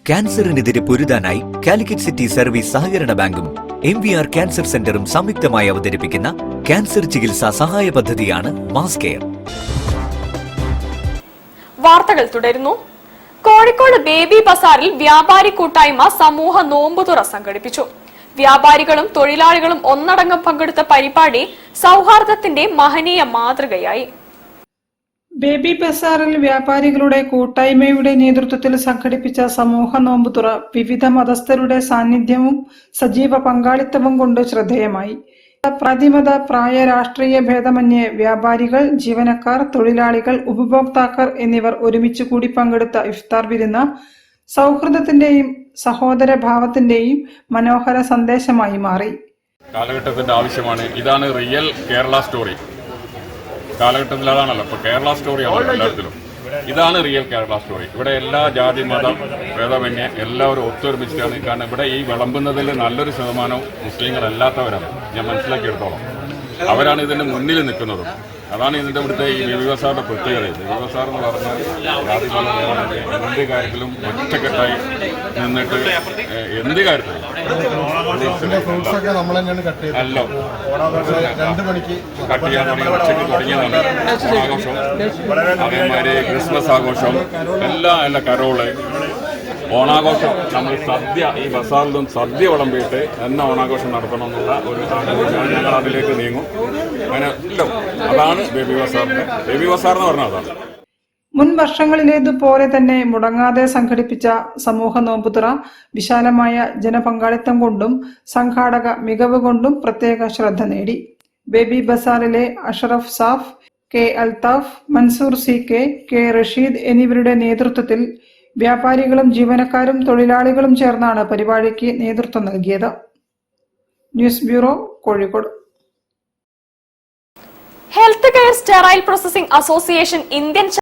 ക്യാൻസറിനെതിരെ പൊരുതാനായി Calicut city service സഹകരണ ബാങ്കും MVR cancer സെന്ററും സംയുക്തമായി അവതരിപ്പിക്കുന്ന ക്യാൻസർ ചികിത്സാ സഹായ പദ്ധതിയാണ് മാസ് കെയർ. വാർത്തകൾ തുടരുന്നു. കോഴിക്കോട് ബേബി ബസാറിൽ വ്യാപാരി കൂട്ടായ്മ സമൂഹ നോമ്പുതുറ സംഘടിപ്പിച്ചു. വ്യാപാരികളും തൊഴിലാളികളും ഒന്നടങ്കം പങ്കെടുത്ത പരിപാടി സൗഹാർദ്ദത്തിന്റെ മഹനീയ മാതൃകയായി. ബേബി ബസാറിൽ വ്യാപാരികളുടെ കൂട്ടായ്മയുടെ നേതൃത്വത്തിൽ സംഘടിപ്പിച്ച സമൂഹ നോമ്പുതുറ വിവിധ മതസ്ഥരുടെ സാന്നിധ്യവും സജീവ പങ്കാളിത്തവും കൊണ്ട് ശ്രദ്ധേയമായി. പ്രതിമത, പ്രായ, രാഷ്ട്രീയ ഭേദമന്യേ വ്യാപാരികൾ, ജീവനക്കാർ, തൊഴിലാളികൾ, ഉപഭോക്താക്കൾ എന്നിവർ ഒരുമിച്ച് കൂടി പങ്കെടുത്ത ഇഫ്താർ വിരുന്ന് സൗഹൃദത്തിന്റെയും സഹോദര ഭാവത്തിന്റെയും മനോഹര സന്ദേശമായി മാറി. കാലഘട്ടത്തിന്റെ ആവശ്യമാണ്. ഇതാണ് റിയൽ കേരള സ്റ്റോറി. കാലഘട്ടത്തിൽ അതാണല്ലോ ഇപ്പോൾ കേരള സ്റ്റോറിയാണല്ലോ എല്ലാത്തിലും. ഇതാണ് റിയൽ കേരള സ്റ്റോറി. ഇവിടെ എല്ലാ ജാതി മതം ഭേദമന്യേ എല്ലാവരും ഒത്തൊരുമിച്ചിട്ടാണ്. കാരണം ഇവിടെ ഈ വിളമ്പുന്നതിൽ നല്ലൊരു ശതമാനം മുസ്ലിങ്ങളല്ലാത്തവരാണ്. ഞാൻ മനസ്സിലാക്കിയെടുത്തോളം അവരാണ് ഇതിന്റെ മുന്നിൽ നിൽക്കുന്നതും. അതാണ് ഇതിന്റെ ഇവിടുത്തെ ഈ ബേബി ബസാറിന്റെ പ്രത്യേകത. ബേബി ബസാർ എന്ന് പറഞ്ഞാൽ ജാതി മതം ഭേദമന്യേ എന്ത് കാര്യത്തിലും ഒറ്റക്കെട്ടായി നിന്നിട്ട് എന്ത് കാര്യത്തിലും അല്ലോ കട്ട് ചെയ്യാൻ തുടങ്ങിയ ഉച്ചയ്ക്ക് തുടങ്ങിയതാണ് ആഘോഷം. അതേമാതിരി ക്രിസ്മസ് ആഘോഷം എല്ലാ കരോള് ഓണാഘോഷം. നമ്മൾ സദ്യ ഈ ബസാറിലും സദ്യ വിളമ്പിയിട്ട് എന്ന ഓണാഘോഷം നടത്തണം എന്നുള്ള ഒരു ഞങ്ങൾ അതിലേക്ക് നീങ്ങും. അങ്ങനെ അതാണ് ബേബി ബസാറിന്റെ ബേബി ബസാർ എന്ന് പറഞ്ഞാൽ അതാണ്. മുൻ വർഷങ്ങളിലേതുപോലെ തന്നെ മുടങ്ങാതെ സംഘടിപ്പിച്ച സമൂഹ നോമ്പുതുറ വിശാലമായ ജനപങ്കാളിത്തം കൊണ്ടും സംഘാടക മികവ് കൊണ്ടും പ്രത്യേക ശ്രദ്ധ നേടി. ബേബി ബസാറിലെ Ashraf Saf, K Althaf, Mansoor CK, K Rasheed എന്നിവരുടെ നേതൃത്വത്തിൽ വ്യാപാരികളും ജീവനക്കാരും തൊഴിലാളികളും ചേർന്നാണ് പരിപാടിക്ക് നേതൃത്വം നൽകിയത്. News bureau, Kozhikode. Health care sterile processing association Indian